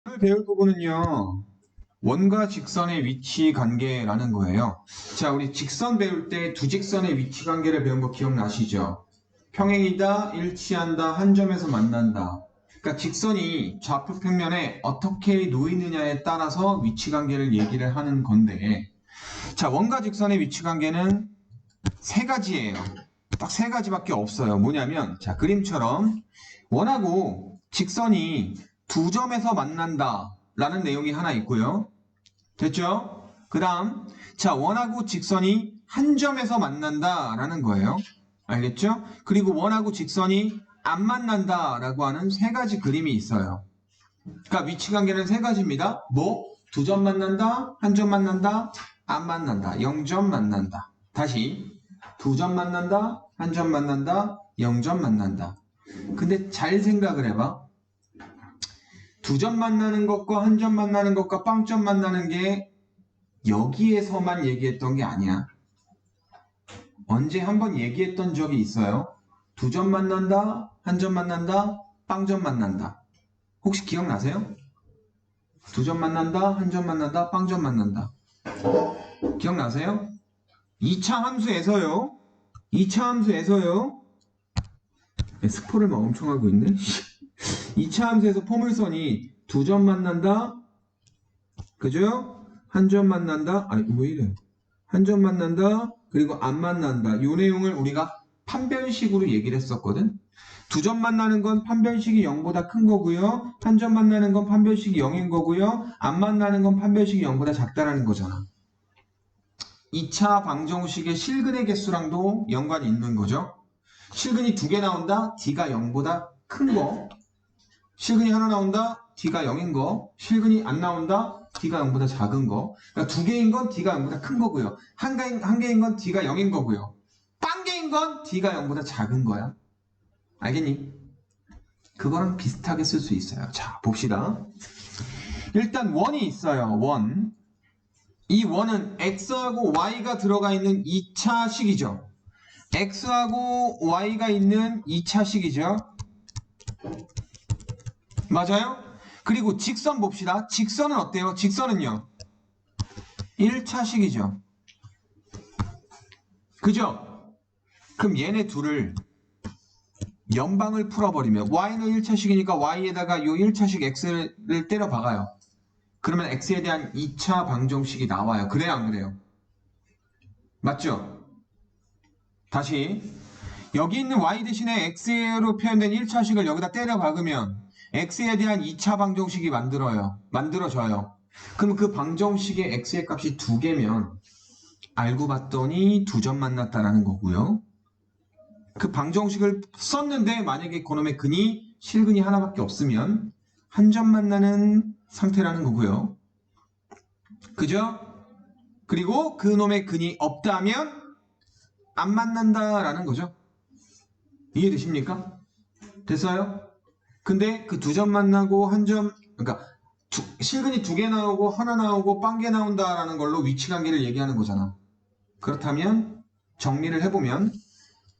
오늘 배울 부분은요, 원과 직선의 위치 관계라는 거예요. 자, 우리 직선 배울 때 두 직선의 위치 관계를 배운 거 기억나시죠? 평행이다, 일치한다, 한 점에서 만난다. 그러니까 직선이 좌표 평면에 어떻게 놓이느냐에 따라서 위치 관계를 얘기를 하는 건데, 자, 원과 직선의 위치 관계는 세 가지예요. 딱 세 가지밖에 없어요. 뭐냐면, 자, 그림처럼 원하고 직선이 두 점에서 만난다 라는 내용이 하나 있고요. 됐죠? 그 다음, 자, 원하고 직선이 한 점에서 만난다 라는 거예요. 알겠죠? 그리고 원하고 직선이 안 만난다 라고 하는 세 가지 그림이 있어요. 그러니까 위치관계는 세 가지입니다. 뭐? 두 점 만난다, 한 점 만난다, 안 만난다, 0점 만난다. 다시 두 점 만난다, 한 점 만난다, 0점 만난다. 근데 잘 생각을 해봐. 두 점 만나는 것과 한 점 만나는 것과 빵점 만나는 게 여기에서만 얘기했던 게 아니야. 언제 한번 얘기했던 적이 있어요. 두 점 만난다, 한 점 만난다, 빵점 만난다. 혹시 기억나세요? 두 점 만난다, 한 점 만난다, 빵점 만난다. 기억나세요? 2차 함수에서요. 2차 함수에서요. 스포를 막 엄청 하고 있네. 2차 함수에서 포물선이 두 점 만난다. 그죠? 한 점 만난다. 아니, 왜 이래? 한 점 만난다. 그리고 안 만난다. 이 내용을 우리가 판별식으로 얘기를 했었거든. 두 점 만나는 건 판별식이 0보다 큰 거고요. 한 점 만나는 건 판별식이 0인 거고요. 안 만나는 건 판별식이 0보다 작다라는 거잖아. 2차 방정식의 실근의 개수랑도 연관이 있는 거죠. 실근이 두 개 나온다. D가 0보다 큰 거. 실근이 하나 나온다. D가 0인 거. 실근이 안 나온다. D가 0보다 작은 거. 그러니까 두 개인 건 D가 0보다 큰 거고요. 한 개인 건 D가 0인 거고요. 딴 개인 건 D가 0보다 작은 거야. 알겠니? 그거랑 비슷하게 쓸 수 있어요. 자, 봅시다. 일단 원이 있어요. 원. 이 원은 x하고 y가 들어가 있는 2차식이죠. x하고 y가 있는 2차식이죠. 맞아요? 그리고 직선 봅시다. 직선은 어때요? 직선은요. 1차식이죠. 그죠? 그럼 얘네 둘을 연방을 풀어버리면 y는 1차식이니까 y에다가 이 1차식 x를 때려 박아요. 그러면 x에 대한 2차 방정식이 나와요. 그래요, 안 그래요? 맞죠? 다시 여기 있는 y 대신에 x로 표현된 1차식을 여기다 때려 박으면 x에 대한 2차 방정식이 만들어져요. 그럼 그 방정식의 x의 값이 2개면 알고 봤더니 두 점 만났다라는 거고요. 그 방정식을 썼는데 만약에 그놈의 근이 실근이 하나밖에 없으면 한 점 만나는 상태라는 거고요. 그죠? 그리고 그놈의 근이 없다면 안 만난다라는 거죠. 이해되십니까? 됐어요? 근데 그 두 점 만나고 한 점, 그러니까 실근이 두 개 나오고 하나 나오고 빵 개 나온다라는 걸로 위치관계를 얘기하는 거잖아. 그렇다면 정리를 해보면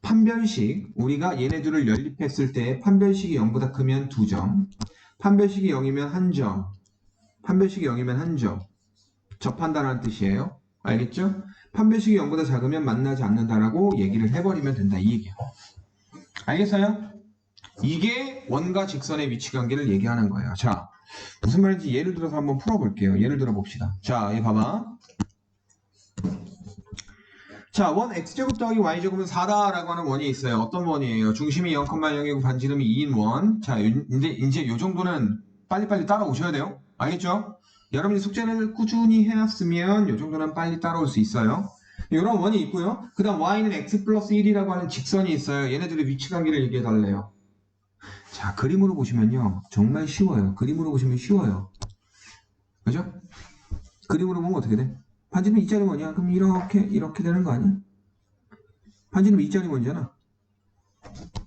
판별식, 우리가 얘네들을 연립했을 때 판별식이 0보다 크면 2점, 판별식이 0이면 1점, 판별식이 0이면 1점 접한다는 뜻이에요. 알겠죠? 판별식이 0보다 작으면 만나지 않는다라고 얘기를 해버리면 된다, 이 얘기야. 알겠어요? 이게 원과 직선의 위치관계를 얘기하는 거예요. 자, 무슨 말인지 예를 들어서 한번 풀어볼게요. 예를 들어 봅시다. 자, 얘 봐봐. 자, 원 x제곱 더하기 y제곱은 4다라고 하는 원이 있어요. 어떤 원이에요? 중심이 0,0이고 반지름이 2인 원. 자, 이제 요 정도는 빨리빨리 따라오셔야 돼요. 알겠죠? 여러분이 숙제를 꾸준히 해놨으면 요 정도는 빨리 따라올 수 있어요. 이런 원이 있고요. 그 다음 y는 x 플러스 1이라고 하는 직선이 있어요. 얘네들의 위치관계를 얘기해달래요. 자, 그림으로 보시면요. 정말 쉬워요. 그림으로 보시면 쉬워요. 그죠? 그림으로 보면 어떻게 돼? 반지름 2짜리 원이야. 그럼 이렇게 되는 거 아니야? 반지름 2짜리 원이잖아.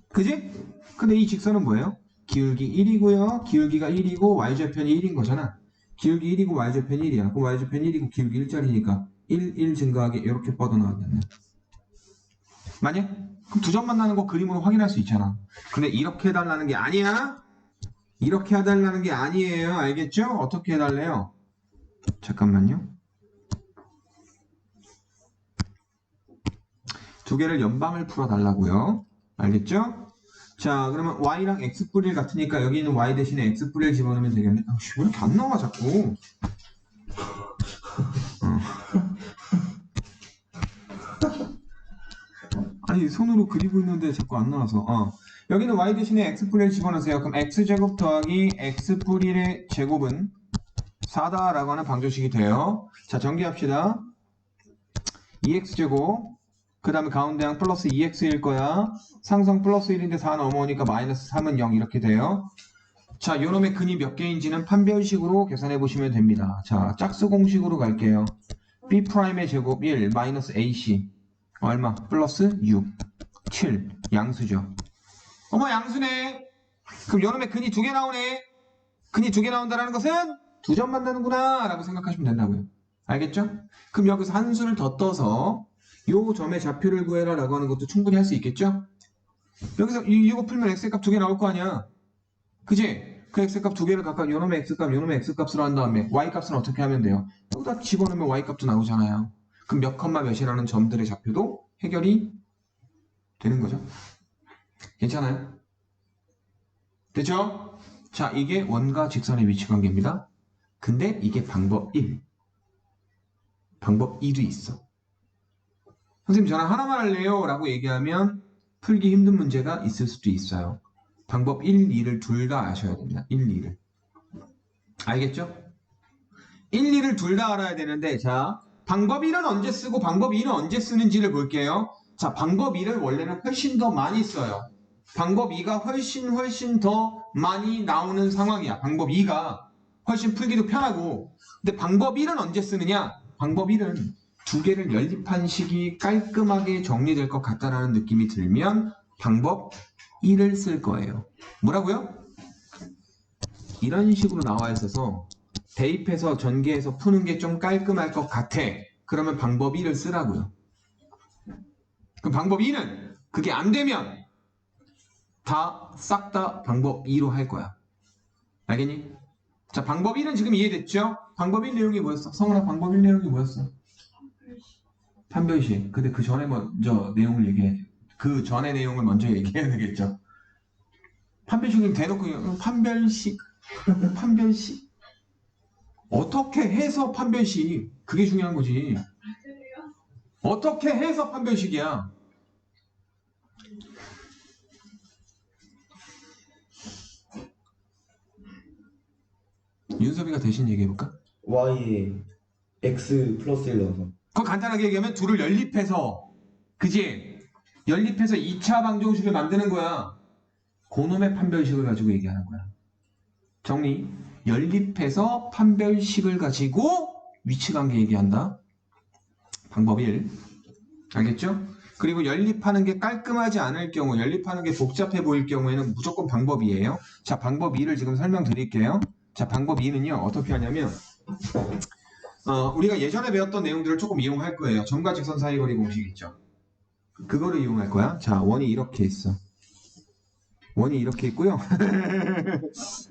그지? 근데 이 직선은 뭐예요? 기울기 1이고요. 기울기가 1이고 y좌편이 1인 거잖아. 기울기 1이고 y좌편이 1이야. 그럼 y좌편이 1이고 기울기 1짜리니까 1 증가하게 이렇게 뻗어나왔네. 맞냐? 그럼 두 점 만나는 거 그림으로 확인할 수 있잖아. 근데 이렇게 해달라는 게 아니야. 이렇게 해달라는 게 아니에요. 알겠죠? 어떻게 해달래요? 잠깐만요. 두 개를 연방을 풀어달라고요. 알겠죠? 자, 그러면 y랑 x뿔1 같으니까 여기 있는 y 대신에 x뿔1 집어넣으면 되겠네. 왜 이렇게 안 나와 자꾸. 아니 손으로 그리고 있는데 자꾸 안 나와서. 여기는 y 대신에 x뿔 1 집어넣으세요. 그럼 x제곱 더하기 x뿔 1의 제곱은 4다 라고 하는 방정식이 돼요. 자, 전개합시다. 2x제곱 그 다음에 가운데 항 플러스 2x일 거야. 상성 플러스 1인데 4 넘어오니까 마이너스 3은 0 이렇게 돼요. 자, 요놈의 근이 몇 개인지는 판별식으로 계산해 보시면 됩니다. 자, 짝수 공식으로 갈게요. b'의 제곱 1 마이너스 ac 얼마? 플러스 6 7 양수죠. 어머 양수네. 그럼 요놈의 근이 2개 나오네. 근이 2개 나온다는 것은 2점 만나는구나 라고 생각하시면 된다고요. 알겠죠? 그럼 여기서 한 수를 더 떠서 요 점의 좌표를 구해라 라고 하는 것도 충분히 할 수 있겠죠? 여기서 이거 풀면 x값 2개 나올 거 아니야. 그지? 그 x값 2개를 각각 요놈의 x값 요놈의 x값으로 한 다음에 y값은 어떻게 하면 돼요? 여기다 집어넣으면 y값도 나오잖아요. 그럼 몇 컴마 몇이라는 점들의 좌표도 해결이 되는 거죠. 괜찮아요? 됐죠? 자, 이게 원과 직선의 위치관계입니다. 근데 이게 방법 1. 방법 2도 있어. 선생님 저는 하나만 할래요 라고 얘기하면 풀기 힘든 문제가 있을 수도 있어요. 방법 1, 2를 둘 다 아셔야 됩니다. 1, 2를. 알겠죠? 1, 2를 둘 다 알아야 되는데 자, 방법 1은 언제 쓰고 방법 2는 언제 쓰는지를 볼게요. 자, 방법 1을 원래는 훨씬 더 많이 써요. 방법 2가 훨씬 더 많이 나오는 상황이야. 방법 2가 훨씬 풀기도 편하고. 근데 방법 1은 언제 쓰느냐? 방법 1은 두 개를 연립한 식이 깔끔하게 정리될 것 같다라는 느낌이 들면 방법 1을 쓸 거예요. 뭐라고요? 이런 식으로 나와 있어서 대입해서 전개해서 푸는 게 좀 깔끔할 것 같아. 그러면 방법 1을 쓰라고요. 그럼 방법 2는 그게 안 되면 싹 다 방법 2로 할 거야. 알겠니? 자, 방법 1은 지금 이해됐죠? 방법 1 내용이 뭐였어? 성은아, 방법 1 내용이 뭐였어? 판별식. 근데 그 전에 먼저 내용을 얘기해. 그 전에 내용을 먼저 얘기해야 되겠죠? 판별식을 대놓고 판별식 어떻게 해서 판별식 그게 중요한 거지. 어떻게 해서 판별식이야. 윤섭이가 대신 얘기해볼까? y에 x 플러스 1 넣어서 그거 간단하게 얘기하면 둘을 연립해서 그지? 연립해서 2차 방정식을 만드는 거야. 그놈의 판별식을 가지고 얘기하는 거야. 정리. 연립해서 판별식을 가지고 위치관계 얘기한다. 방법 1. 알겠죠? 그리고 연립하는 게 깔끔하지 않을 경우, 연립하는 게 복잡해 보일 경우에는 무조건 방법 2예요. 자, 방법 2를 지금 설명드릴게요. 자, 방법 2는요. 어떻게 하냐면 우리가 예전에 배웠던 내용들을 조금 이용할 거예요. 점과 직선 사이거리 공식 있죠. 그거를 이용할 거야. 자, 원이 이렇게 있어. 원이 이렇게 있고요.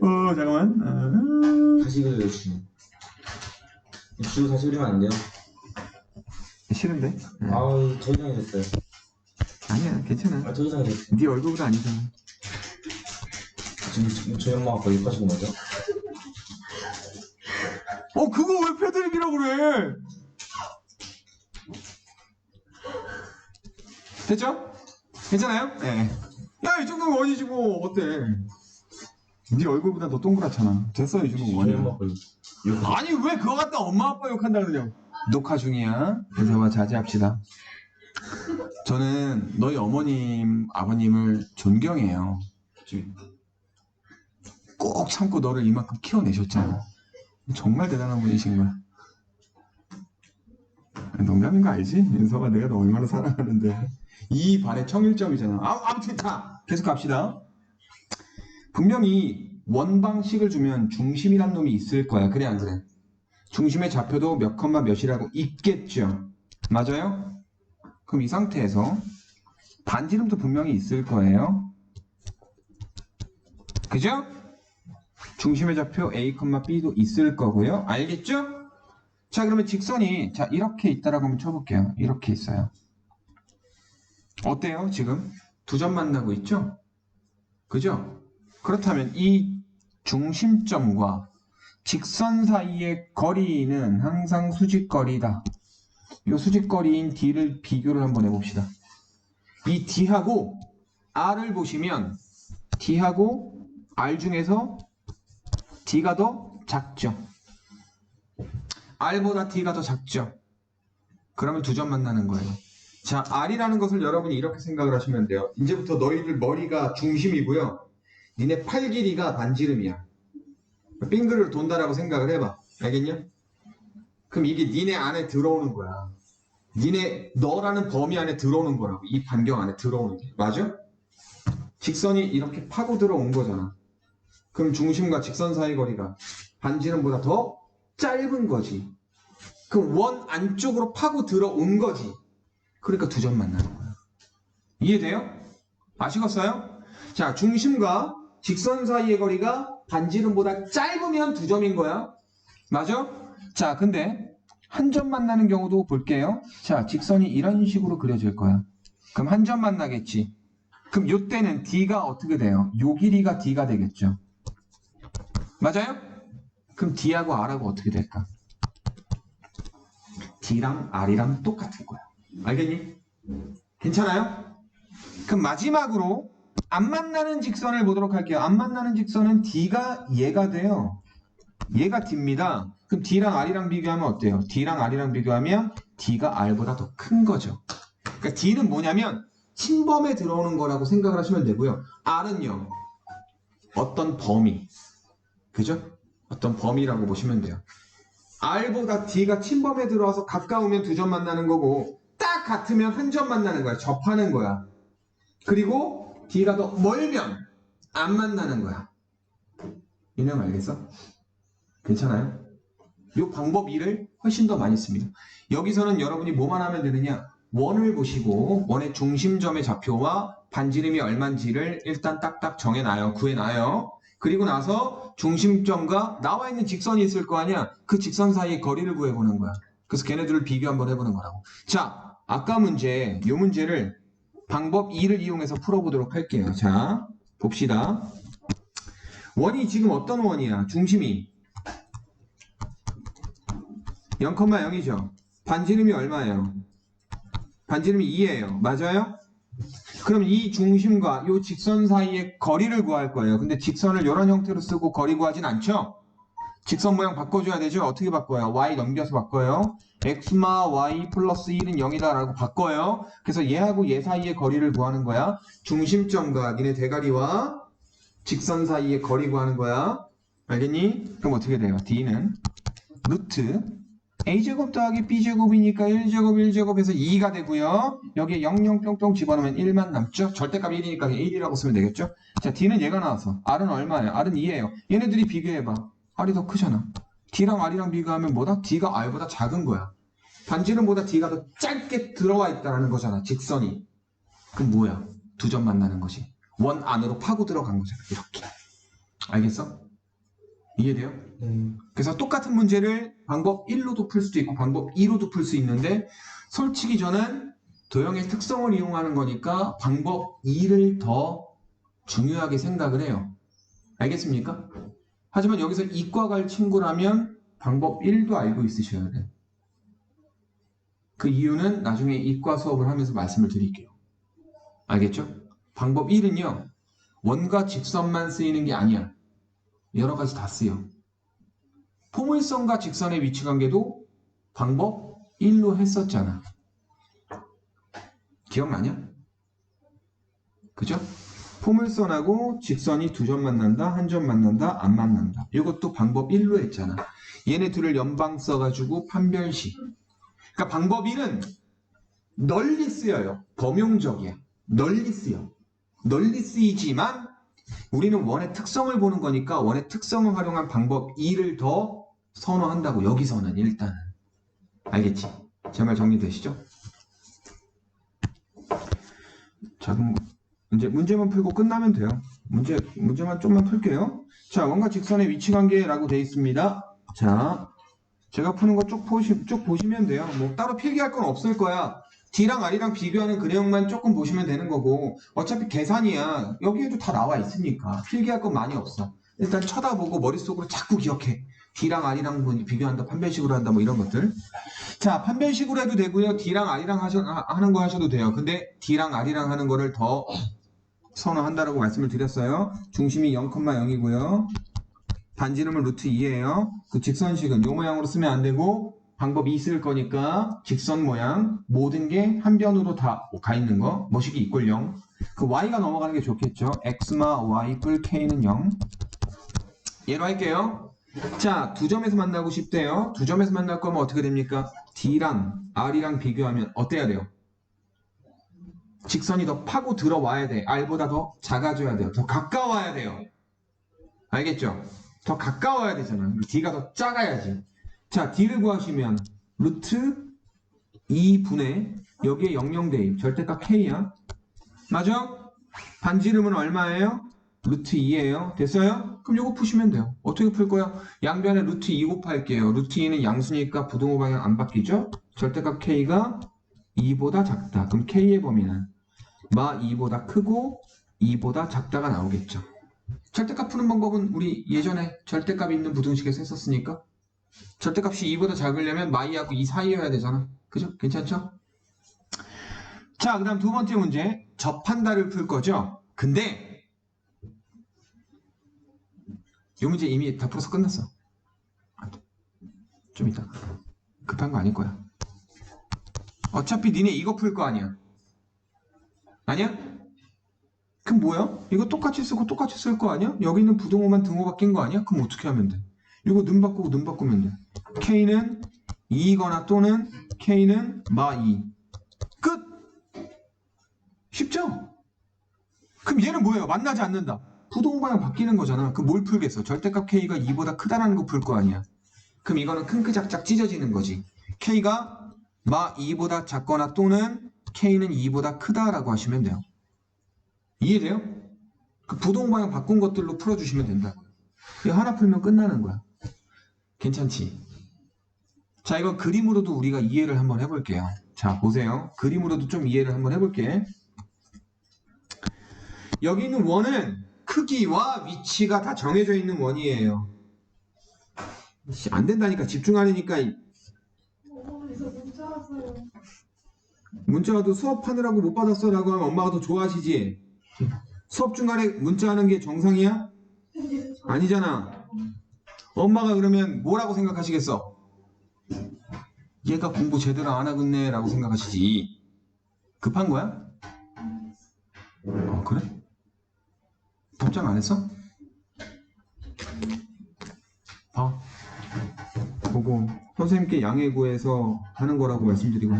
잠깐만. 다시 그려주시면 주로 다시 그리면 안 돼요? 싫은데? 더 이상이 됐어요. 아니야, 괜찮아. 더 이상이 됐어요. 네 얼굴보다 아니잖아. 지금 저희 엄마가 아까 욕하시고 말이죠? 그거 왜 패드립이라고 그래? 됐죠? 괜찮아요? 네. 야, 이 정도면 원이지 뭐. 어때? 네 얼굴보다 더 동그랗잖아. 됐어, 이 정도면 저희 원이야. 엄마가 욕 아니, 왜 그거 갖다 엄마 아빠 욕한다 그러냐고. 녹화 중이야. 그래서 자제합시다. 저는 너희 어머님, 아버님을 존경해요. 꼭 참고 너를 이만큼 키워내셨잖아. 정말 대단한 분이신 거야. 농담인 거 알지? 윤서가 내가 너 얼마나 사랑하는데. 이 반의 청일점이잖아. 아무튼 계속 갑시다. 분명히 원방식을 주면 중심이란 놈이 있을 거야. 그래 안 그래? 중심의 좌표도 몇 컴마 몇이라고 있겠죠. 맞아요? 그럼 이 상태에서 반지름도 분명히 있을 거예요. 그죠? 중심의 좌표 A, B도 있을 거고요. 알겠죠? 자, 그러면 직선이 자 이렇게 있다라고 한번 쳐볼게요. 이렇게 있어요. 어때요? 지금 두 점 만나고 있죠? 그죠? 그렇다면 이 중심점과 직선 사이의 거리는 항상 수직거리다. 이 수직거리인 D를 비교를 한번 해봅시다. 이 D하고 R을 보시면 D하고 R 중에서 D가 더 작죠. R보다 D가 더 작죠. 그러면 두 점 만나는 거예요. 자, R이라는 것을 여러분이 이렇게 생각을 하시면 돼요. 이제부터 너희들 머리가 중심이고요. 니네 팔 길이가 반지름이야. 빙글을 돈다라고 생각을 해봐. 알겠냐? 그럼 이게 니네 안에 들어오는 거야. 너라는 범위 안에 들어오는 거라고. 이 반경 안에 들어오는 게. 맞아? 직선이 이렇게 파고 들어온 거잖아. 그럼 중심과 직선 사이 거리가 반지름보다 더 짧은 거지. 그럼 원 안쪽으로 파고 들어온 거지. 그러니까 두 점 만나는 거야. 이해돼요? 아시겠어요? 자, 중심과 직선 사이의 거리가 반지름보다 짧으면 두 점인 거야. 맞아? 자, 근데 한 점 만나는 경우도 볼게요. 자, 직선이 이런 식으로 그려질 거야. 그럼 한 점 만나겠지. 그럼 이때는 D가 어떻게 돼요? 요 길이가 D가 되겠죠. 맞아요? 그럼 D하고 R하고 어떻게 될까? D랑 R이랑 똑같은 거야. 알겠니? 괜찮아요? 그럼 마지막으로 안 만나는 직선을 보도록 할게요. 안 만나는 직선은 D가 얘가 돼요. 얘가 D입니다. 그럼 D랑 R이랑 비교하면 어때요? D랑 R이랑 비교하면 D가 R보다 더 큰 거죠. 그러니까 D는 뭐냐면 침범에 들어오는 거라고 생각을 하시면 되고요. R은요. 어떤 범위. 그죠? 어떤 범위라고 보시면 돼요. R보다 D가 침범에 들어와서 가까우면 두 점 만나는 거고 딱 같으면 한 점 만나는 거야. 접하는 거야. 그리고 D가 더 멀면 안 만나는 거야. 이 내용 알겠어? 괜찮아요? 이 방법 2를 훨씬 더 많이 씁니다. 여기서는 여러분이 뭐만 하면 되느냐? 원을 보시고 원의 중심점의 좌표와 반지름이 얼마인지를 일단 딱딱 정해놔요. 구해놔요. 그리고 나서 중심점과 나와 있는 직선이 있을 거 아니야? 그 직선 사이의 거리를 구해보는 거야. 그래서 걔네들을 비교 한번 해보는 거라고. 자, 아까 문제, 이 문제를 방법 2를 이용해서 풀어보도록 할게요. 자, 봅시다. 원이 지금 어떤 원이야? 중심이 0,0이죠. 반지름이 얼마예요? 반지름이 2예요. 맞아요? 그럼 이 중심과 이 직선 사이의 거리를 구할 거예요. 근데 직선을 이런 형태로 쓰고 거리 구하진 않죠? 직선 모양 바꿔줘야 되죠? 어떻게 바꿔요? y 넘겨서 바꿔요. x마 y 플러스 1은 0이다 라고 바꿔요. 그래서 얘하고 얘 사이의 거리를 구하는 거야. 중심점과 니네 대가리와 직선 사이의 거리 구하는 거야. 알겠니? 그럼 어떻게 돼요? d는 루트 a제곱 더하기 b제곱이니까 1제곱 1제곱에서 2가 되고요. 여기에 0, 0, 뿅 집어넣으면 1만 남죠? 절대값 1이니까 1이라고 쓰면 되겠죠? 자, d는 얘가 나와서 r은 얼마예요? r은 2예요. 얘네들이 비교해봐. r이 더 크잖아. d랑 r이랑 비교하면 뭐다? d가 r보다 작은 거야. 반지름보다 d가 더 짧게 들어와 있다는 거잖아. 직선이. 그럼 뭐야? 두 점 만나는 거지. 원 안으로 파고 들어간 거잖아. 이렇게. 알겠어? 이해돼요? 그래서 똑같은 문제를 방법 1로도 풀 수도 있고 방법 2로도 풀 수 있는데 솔직히 저는 도형의 특성을 이용하는 거니까 방법 2를 더 중요하게 생각을 해요. 알겠습니까? 하지만 여기서 이과 갈 친구라면 방법 1도 알고 있으셔야 돼. 그 이유는 나중에 이과 수업을 하면서 말씀을 드릴게요. 알겠죠? 방법 1은요. 원과 직선만 쓰이는 게 아니야. 여러 가지 다 쓰여. 포물선과 직선의 위치관계도 방법 1로 했었잖아. 기억나냐? 그죠? 포물선하고 직선이 두 점 만난다, 한 점 만난다, 안 만난다. 이것도 방법 1로 했잖아. 얘네 둘을 연방 써가지고 판별식. 그러니까 방법 1은 널리 쓰여요. 범용적이야. 널리 쓰여. 널리 쓰이지만 우리는 원의 특성을 보는 거니까 원의 특성을 활용한 방법 2를 더 선호한다고. 여기서는 일단은. 알겠지? 제 말 정리되시죠? 자, 그럼 이제 문제만 풀고 끝나면 돼요. 문제만 좀만 풀게요. 자, 원과 직선의 위치 관계라고 되어 있습니다. 자, 제가 푸는 거 쭉 보시면 돼요. 뭐 따로 필기할 건 없을 거야. D랑 R이랑 비교하는 그 내용만 조금 보시면 되는 거고 어차피 계산이야. 여기에도 다 나와 있으니까 필기할 건 많이 없어. 일단 쳐다보고 머릿속으로 자꾸 기억해. D랑 R이랑 뭐 비교한다, 판별식으로 한다, 뭐 이런 것들. 자, 판별식으로 해도 되고요. D랑 R이랑 하는 거 하셔도 돼요. 근데 D랑 R이랑 하는 거를 더 선호한다라고 말씀을 드렸어요. 중심이 0,0이고요. 반지름은 루트 2예요. 그 직선식은 이 모양으로 쓰면 안 되고 방법 2 쓸 거니까 직선 모양 모든 게 한 변으로 다 가 있는 거 뭐식이 이꼴 0. 그 y가 넘어가는 게 좋겠죠. x마 y 뿔 k는 0. 얘로 할게요. 자, 두 점에서 만나고 싶대요. 두 점에서 만날 거면 어떻게 됩니까? D랑 R이랑 비교하면 어때야 돼요? 직선이 더 파고 들어와야 돼. R보다 더 작아져야 돼요. 더 가까워야 돼요. 알겠죠? 더 가까워야 되잖아. D가 더 작아야지. 자, D를 구하시면 루트 2분의 여기에 00 대입. 절대값 K야. 맞아? 반지름은 얼마예요? 루트 2예요. 됐어요? 그럼 이거 푸시면 돼요. 어떻게 풀 거야? 양변에 루트 2 곱할게요. 루트 2는 양수니까 부등호 방향 안 바뀌죠? 절대값 K가 2보다 작다. 그럼 K의 범위는 마 2보다 크고 2보다 작다가 나오겠죠. 절대값 푸는 방법은 우리 예전에 절대값 있는 부등식에서 했었으니까 절대값이 2보다 작으려면 마이하고 2 사이여야 되잖아. 그죠? 괜찮죠? 자, 그 다음 두 번째 문제 접한다를 풀 거죠. 근데 이 문제 이미 다 풀어서 끝났어. 좀 이따 급한 거 아닐 거야. 어차피 니네 이거 풀 거 아니야. 아니야? 그럼 뭐야? 이거 똑같이 쓰고 똑같이 쓸 거 아니야? 여기 있는 부등호만 등호 바뀐 거 아니야? 그럼 어떻게 하면 돼? 이거 는 바꾸고 는 바꾸면 돼. K는 2이거나 또는 K는 마 2. 끝! 쉽죠? 그럼 얘는 뭐예요? 만나지 않는다. 부등호 방향 바뀌는 거잖아. 그럼 뭘 풀겠어? 절대값 K가 2보다 크다라는 거 풀 거 아니야. 그럼 이거는 큰 작작 찢어지는 거지. K가 마 2보다 작거나 또는 K는 2보다 크다라고 하시면 돼요. 이해돼요? 그 부동 방향 바꾼 것들로 풀어주시면 된다고요. 이거 하나 풀면 끝나는 거야. 괜찮지? 자, 이거 그림으로도 우리가 이해를 한번 해볼게요. 자, 보세요. 그림으로도 좀 이해를 한번 해볼게. 여기 있는 원은 크기와 위치가 다 정해져 있는 원이에요. 안 된다니까. 집중하려니까. 문자 와도 수업하느라고 못 받았어 라고 하면 엄마가 더 좋아하시지? 수업 중간에 문자하는 게 정상이야? 아니잖아. 엄마가 그러면 뭐라고 생각하시겠어? 얘가 공부 제대로 안 하겠네 라고 생각하시지. 급한 거야? 그래? 답장 안 했어? 보고 선생님께 양해 구해서 하는 거라고 말씀드리고.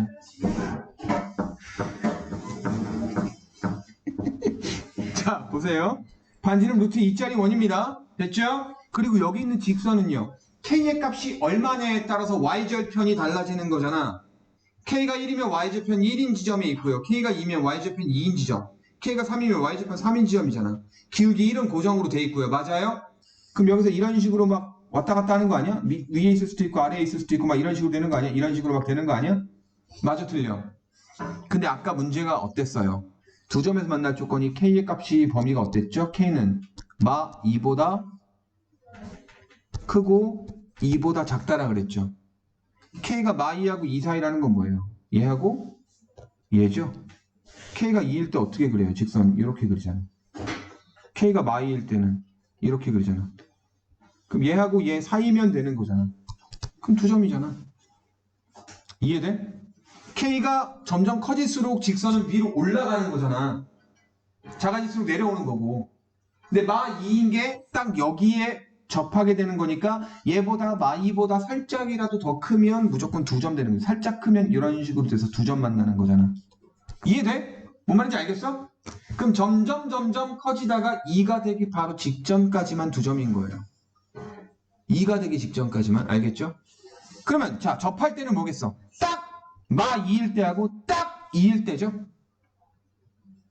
자, 보세요. 반지름 루트 2짜리 원입니다. 됐죠? 그리고 여기 있는 직선은요. K의 값이 얼마냐에 따라서 Y절편이 달라지는 거잖아. K가 1이면 Y절편 1인 지점에 있고요. K가 2면 Y절편 2인 지점. K가 3이면 Y절편 3인 지점이잖아. 기울기 1은 고정으로 돼 있고요. 맞아요? 그럼 여기서 이런 식으로 막 왔다 갔다 하는 거 아니야? 위에 있을 수도 있고 아래에 있을 수도 있고 막 이런 식으로 되는 거 아니야? 이런 식으로 막 되는 거 아니야? 맞아, 틀려. 근데 아까 문제가 어땠어요? 두 점에서 만날 조건이 K의 값이 범위가 어땠죠? K는 마 2보다 크고 2보다 작다라 그랬죠. K가 마 2하고 2 사이라는 건 뭐예요? 얘하고 얘죠? K가 2일 때 어떻게 그래요? 직선 이렇게 그리잖아. K가 마 2일 때는 이렇게 그리잖아. 그럼 얘하고 얘 사이면 되는 거잖아. 그럼 두 점이잖아. 이해돼? K가 점점 커질수록 직선은 위로 올라가는 거잖아. 작아질수록 내려오는 거고. 근데 마 2인 게 딱 여기에 접하게 되는 거니까 얘보다 마 2보다 살짝이라도 더 크면 무조건 두 점 되는 거야. 살짝 크면 이런 식으로 돼서 두 점 만나는 거잖아. 이해돼? 뭔 말인지 알겠어? 그럼 점점 커지다가 2가 되기 바로 직전까지만 두 점인 거예요. 2가 되기 직전까지만. 알겠죠? 그러면 자, 접할 때는 뭐겠어? 딱 마 2일 때하고 딱 2일 때죠?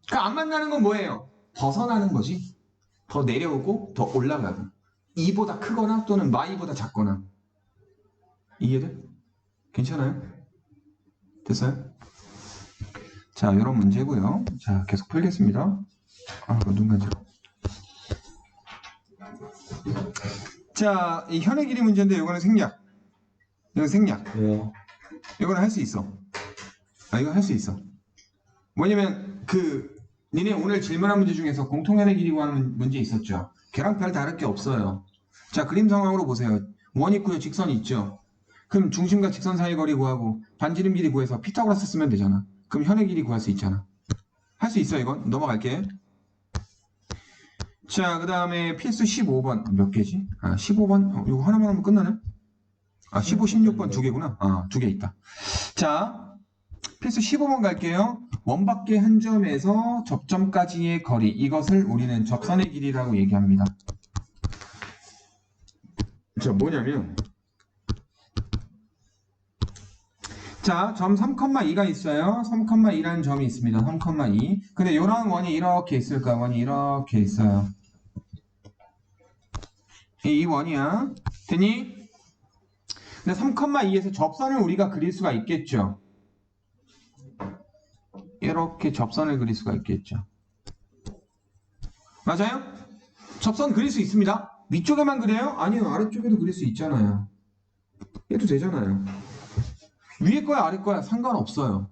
그러니까 안 만나는 건 뭐예요? 벗어나는 거지. 더 내려오고 더 올라가고 2보다 크거나 또는 마이보다 작거나. 이해돼? 괜찮아요? 됐어요? 자, 이런 문제고요. 자, 계속 풀겠습니다. 눈 간지러. 자, 이 현의 길이 문제인데 이거는 생략. 이건 생략. 왜요? 이거는 할 수 있어. 이건 할 수 있어. 뭐냐면 니네 오늘 질문한 문제 중에서 공통현의 길이 구하는 문제 있었죠. 걔랑 별 다를 게 없어요. 자, 그림 상황으로 보세요. 원 있고요, 직선이 있죠. 그럼 중심과 직선 사이 거리 구하고 반지름 길이 구해서 피타고라스 쓰면 되잖아. 그럼 현의 길이 구할 수 있잖아. 할 수 있어. 이건 넘어갈게. 자, 그 다음에 필수 15번 몇 개지? 15번 이거 하나만 하면 끝나네. 15, 16번 두 개구나. 두 개 있다. 자, 필수 15번 갈게요. 원밖에 한 점에서 접점까지의 거리, 이것을 우리는 접선의 길이라고 얘기합니다. 자, 뭐냐면 자, 점 3,2가 있어요. 3,2라는 점이 있습니다. 3,2. 근데 요런 원이 이렇게 있을까? 원이 이렇게 있어요. 이 원이야. 되니? 근데 3,2에서 접선을 우리가 그릴 수가 있겠죠. 이렇게 접선을 그릴 수가 있겠죠. 맞아요? 접선 그릴 수 있습니다. 위쪽에만 그려요? 아니요. 아래쪽에도 그릴 수 있잖아요. 해도 되잖아요. 위에 거야 아래 거야 상관없어요.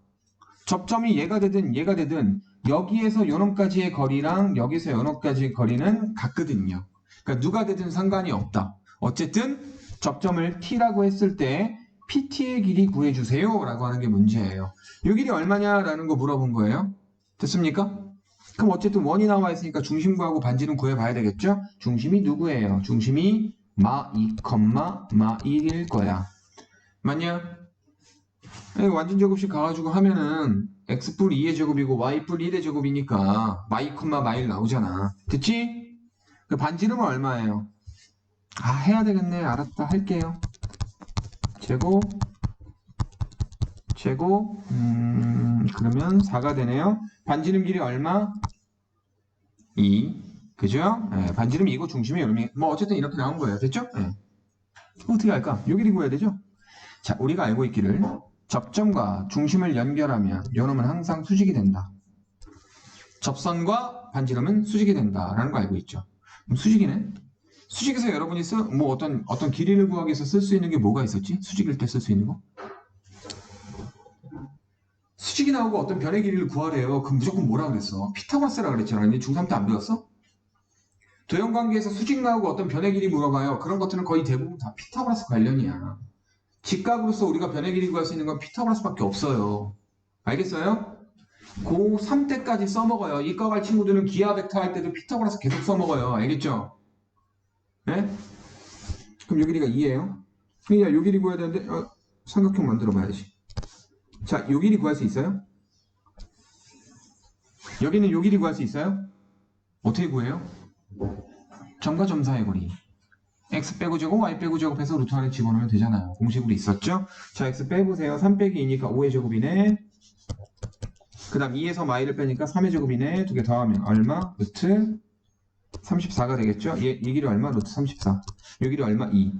접점이 얘가 되든 여기에서 요놈까지의 거리랑 여기서 요놈까지의 거리는 같거든요. 그러니까 누가 되든 상관이 없다. 어쨌든 접점을 T라고 했을 때 PT의 길이 구해주세요 라고 하는 게 문제예요. 이 길이 얼마냐라는 거 물어본 거예요. 됐습니까? 그럼 어쨌든 원이 나와 있으니까 중심 구하고 반지름 구해봐야 되겠죠? 중심이 누구예요? 중심이 마 2, 마 1일 거야. 맞냐? 완전 제곱식 가가지고 하면은 x뿔 2의 제곱이고 y뿔 1의 제곱이니까 마이 콤마 마일 나오잖아. 됐지? 그 반지름은 얼마예요? 해야 되겠네. 알았다. 할게요. 제곱 그러면 4가 되네요. 반지름 길이 얼마? 2. 그죠? 반지름이 2고 중심이 이름이 어쨌든 이렇게 나온 거예요. 됐죠? 어떻게 할까? 요 길이 구해야 되죠? 자, 우리가 알고 있기를 접점과 중심을 연결하면 요놈은 항상 수직이 된다. 접선과 반지름은 수직이 된다라는 거 알고 있죠. 수직이네. 수직에서 여러분이 어떤 길이를 구하기 위해서 쓸 수 있는 게 뭐가 있었지? 수직일 때 쓸 수 있는 거? 수직이 나오고 어떤 변의 길이를 구하래요. 그럼 무조건 뭐라 그랬어? 피타고라스라 그랬잖아. 근데 중3 때 안 배웠어? 도형관계에서 수직 나오고 어떤 변의 길이 물어봐요. 그런 것들은 거의 대부분 다 피타고라스 관련이야. 직각으로서 우리가 변의 길이 구할 수 있는 건 피타고라스밖에 없어요. 알겠어요? 고3 때까지 써먹어요. 이과 갈 친구들은 기하 벡터 할 때도 피타고라스 계속 써먹어요. 알겠죠? 네? 그럼 요 길이가 2예요. 그러니까 요 길이 구해야 되는데 삼각형 만들어 봐야지. 자, 요 길이 구할 수 있어요? 여기는 요 길이 구할 수 있어요? 어떻게 구해요? 점과 점 사이의 거리. x 빼고 제곱, y 빼고 제곱해서 루트 안에 집어넣으면 되잖아요. 공식으로 있었죠? 자, x 빼보세요. 3 빼기 2니까 5의 제곱이네. 그 다음 2에서 마이를 빼니까 3의 제곱이네. 두 개 더하면 얼마? 루트 34가 되겠죠? 이 길이 얼마? 루트 34. 요 길이 얼마? 2.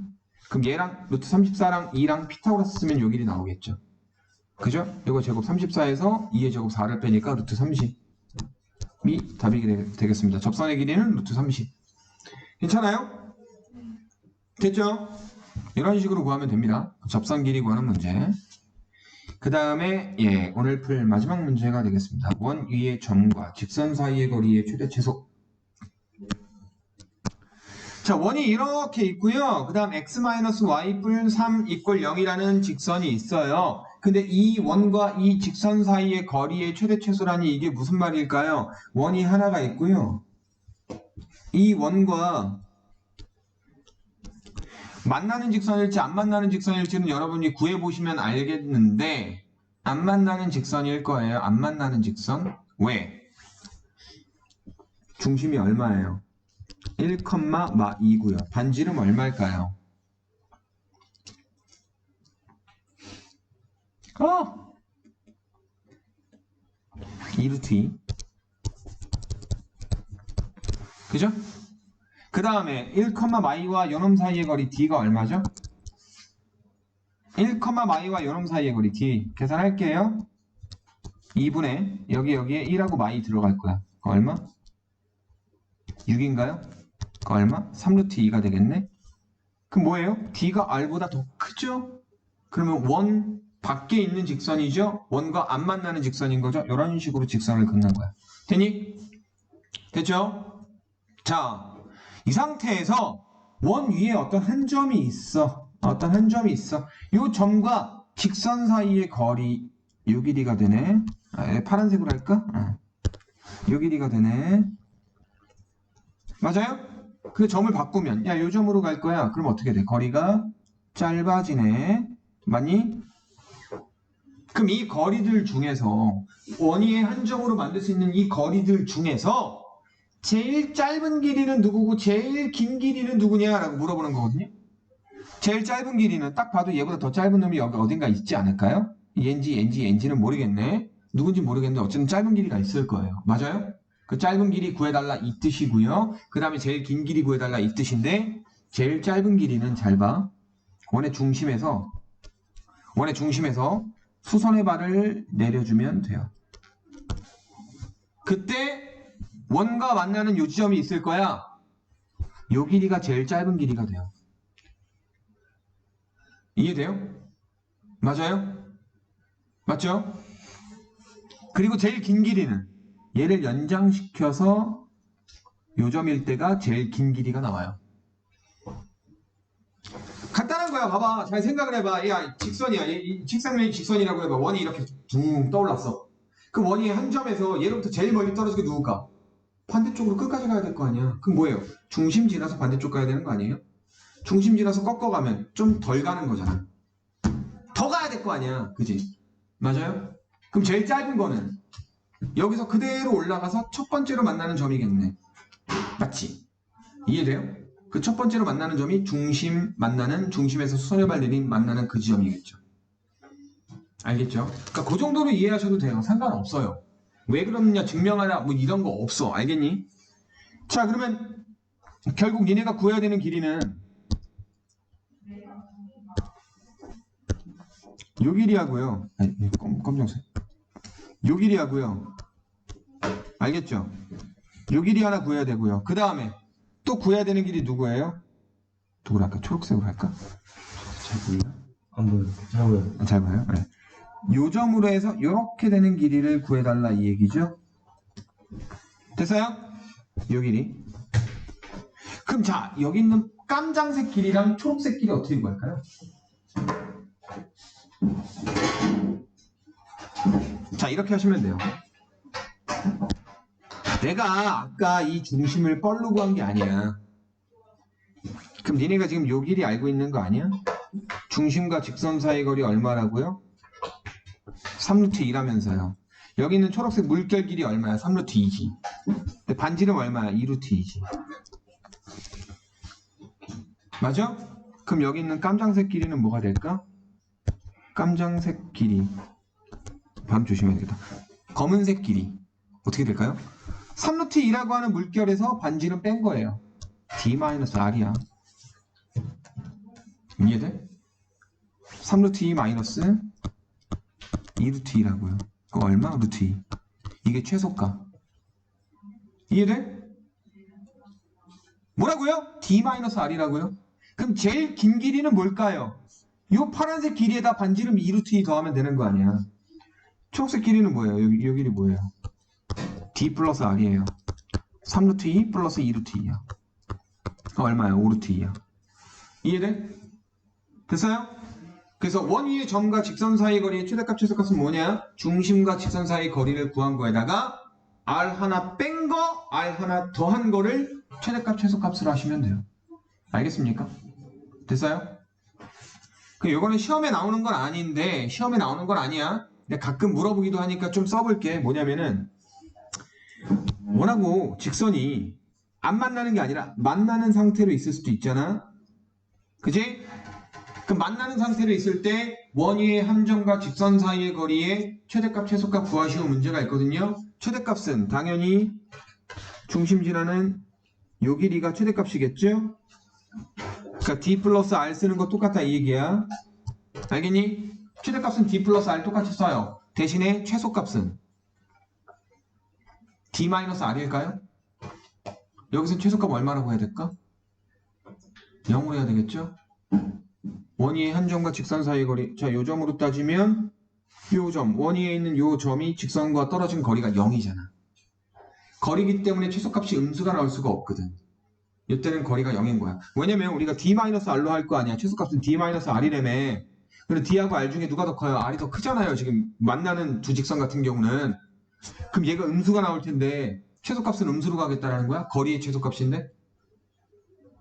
그럼 얘랑 루트 34랑 2랑 피타고라스 쓰면 요 길이 나오겠죠? 그죠? 이거 제곱 34에서 2의 제곱 4를 빼니까 루트 30이 답이 되겠습니다. 접선의 길이는 루트 30. 괜찮아요? 됐죠? 이런 식으로 구하면 됩니다. 접선 길이 구하는 문제. 그 다음에 오늘 풀 마지막 문제가 되겠습니다. 원 위의 점과 직선 사이의 거리의 최대 최소. 자, 원이 이렇게 있고요. 그 다음 x-y 뿔 3 이꼴 0이라는 직선이 있어요. 근데 이 원과 이 직선 사이의 거리의 최대 최소라니 이게 무슨 말일까요? 원이 하나가 있고요. 이 원과 만나는 직선일지 안 만나는 직선일지는 여러분이 구해보시면 알겠는데 안 만나는 직선일 거예요. 안 만나는 직선. 왜? 중심이 얼마예요? 1, 마 2고요. 반지름 얼마일까요? 2루트 2. 그죠? 그 다음에 1,마이와 요놈 사이의 거리 D가 얼마죠? 1,마이와 요놈 사이의 거리 D 계산할게요. 2분의 여기에 1하고 마이 들어갈 거야. 그거 얼마? 6인가요? 그거 얼마? 3루트 2가 되겠네. 그럼 뭐예요? D가 R보다 더 크죠? 그러면 원 밖에 있는 직선이죠? 원과 안 만나는 직선인 거죠? 이런 식으로 직선을 긋는 거야. 됐니? 됐죠? 자, 이 상태에서 원 위에 어떤 한 점이 있어. 어떤 한 점이 있어. 이 점과 직선 사이의 거리 요 길이가 되네. 파란색으로 할까? 요 길이가 되네. 맞아요? 그 점을 바꾸면 야, 요 점으로 갈 거야. 그럼 어떻게 돼? 거리가 짧아지네. 맞니? 그럼 이 거리들 중에서 원위의 한 점으로 만들 수 있는 이 거리들 중에서 제일 짧은 길이는 누구고 제일 긴 길이는 누구냐라고 물어보는 거거든요. 제일 짧은 길이는 딱 봐도 얘보다 더 짧은 놈이 여기 어딘가 있지 않을까요? 얘인지는 모르겠네. 누군지 모르겠는데 어쨌든 짧은 길이가 있을 거예요. 맞아요? 그 짧은 길이 구해달라 이 뜻이고요. 그 다음에 제일 긴 길이 구해달라 이 뜻인데 제일 짧은 길이는 잘 봐. 원의 중심에서 수선의 발을 내려주면 돼요. 그때 원과 만나는 요 지점이 있을 거야. 요 길이가 제일 짧은 길이가 돼요. 이해돼요? 맞아요? 맞죠? 그리고 제일 긴 길이는 얘를 연장시켜서 요 점일 때가 제일 긴 길이가 나와요. 간단한 거야. 봐봐. 잘 생각을 해봐. 야, 직선이야. 이 직선면이 직선이라고 해봐. 원이 이렇게 둥 떠올랐어. 그 원이 한 점에서 얘로부터 제일 멀리 떨어지게 누울까? 반대쪽으로 끝까지 가야 될 거 아니야. 그럼 뭐예요? 중심 지나서 반대쪽 가야 되는 거 아니에요? 중심 지나서 꺾어가면 좀 덜 가는 거잖아. 더 가야 될 거 아니야. 그지? 맞아요? 그럼 제일 짧은 거는 여기서 그대로 올라가서 첫 번째로 만나는 점이겠네. 맞지? 이해돼요? 그 첫 번째로 만나는 점이 중심에서 수선의 발 내린 만나는 그 지점이겠죠. 알겠죠? 그러니까 그 정도로 이해하셔도 돼요. 상관없어요. 왜 그러느냐 증명하라 뭐 이런 거 없어. 알겠니? 자, 그러면 결국 니네가 구해야 되는 길이는 요 길이하고요. 아니, 검정색. 요 길이하고요. 알겠죠? 요 길이 하나 구해야 되고요. 그 다음에 또 구해야 되는 길이 누구예요? 누구로 할까? 초록색으로 할까? 잘 보이나? 안 보여요. 잘 보여요. 잘 봐요. 네. 요 점으로 해서 이렇게 되는 길이를 구해달라 이 얘기죠. 됐어요? 요 길이. 그럼 자, 여기 있는 깜장색 길이랑 초록색 길이 어떻게 구할까요? 자, 이렇게 하시면 돼요. 내가 아까 이 중심을 뻘로 구한 게 아니야. 그럼 니네가 지금 요 길이 알고 있는 거 아니야? 중심과 직선 사이 거리 얼마라고요? 3루트 2라면서요. 여기 있는 초록색 물결 길이 얼마야? 3루트 2지. 근데 반지름 얼마야? 2루트 2지. 맞아? 그럼 여기 있는 깜장색 길이는 뭐가 될까? 깜장색 길이. 발음 조심해야 되겠다. 검은색 길이. 어떻게 될까요? 3루트 2라고 하는 물결에서 반지름 뺀 거예요. D-R이야. 이해돼? 3루트 2 마이너스 2루트 2라고요. 그거 얼마? 루트 2. 이게 최소가. 이해돼? 뭐라고요? D-R이라고요? 그럼 제일 긴 길이는 뭘까요? 이 파란색 길이에다 반지름 2루트 2 더하면 되는 거 아니야. 초록색 길이는 뭐예요? 여기 길이 뭐예요? D 플러스 R이에요. 3루트 2 플러스 2루트 2야. 얼마야? 5루트 2야. 이해돼? 됐어요? 그래서 원 위의 점과 직선 사이 거리의 최대값 최소값은 뭐냐? 중심과 직선 사이 거리를 구한 거에다가 R 하나 뺀 거, R 하나 더한 거를 최대값 최소값으로 하시면 돼요. 알겠습니까? 됐어요? 이거는 시험에 나오는 건 아닌데 시험에 나오는 건 아니야. 근데 가끔 물어보기도 하니까 좀 써볼게. 뭐냐면은 원하고 직선이 안 만나는 게 아니라 만나는 상태로 있을 수도 있잖아. 그치? 그럼 만나는 상태로 있을 때 원위의 함정과 직선 사이의 거리의 최대값 최소값 구하시오 문제가 있거든요. 최대값은 당연히 중심 지나는 요 길이가 최대값이겠죠? 그러니까 D 플러스 R 쓰는 거 똑같다 이 얘기야. 알겠니? 최대값은 D 플러스 R 똑같이 써요. 대신에 최소값은 D 마이너스 R일까요? 여기서 최소값 얼마라고 해야 될까? 0으로 해야 되겠죠? 원위의 한 점과 직선 사이의 거리. 자, 요 점으로 따지면 요 점, 원위에 있는 요 점이 직선과 떨어진 거리가 0이잖아. 거리기 때문에 최소값이 음수가 나올 수가 없거든. 이때는 거리가 0인 거야. 왜냐면 우리가 D-R로 할 거 아니야. 최소값은 D-R이라며. 근데 D하고 R 중에 누가 더 커요? R이 더 크잖아요. 지금 만나는 두 직선 같은 경우는. 그럼 얘가 음수가 나올 텐데 최소값은 음수로 가겠다라는 거야? 거리의 최소값인데?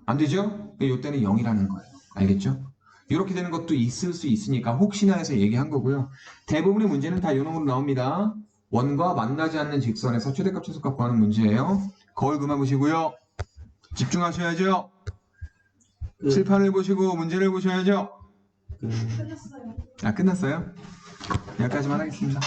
안 되죠? 이때는 0이라는 거예요. 알겠죠? 이렇게 되는 것도 있을 수 있으니까 혹시나 해서 얘기한 거고요. 대부분의 문제는 다 이 놈으로 나옵니다. 원과 만나지 않는 직선에서 최대값, 최소값 구하는 문제예요. 거울 그만 보시고요. 집중하셔야죠. 칠판을 보시고 문제를 보셔야죠. 끝났어요. 아, 끝났어요? 여기까지만 하겠습니다.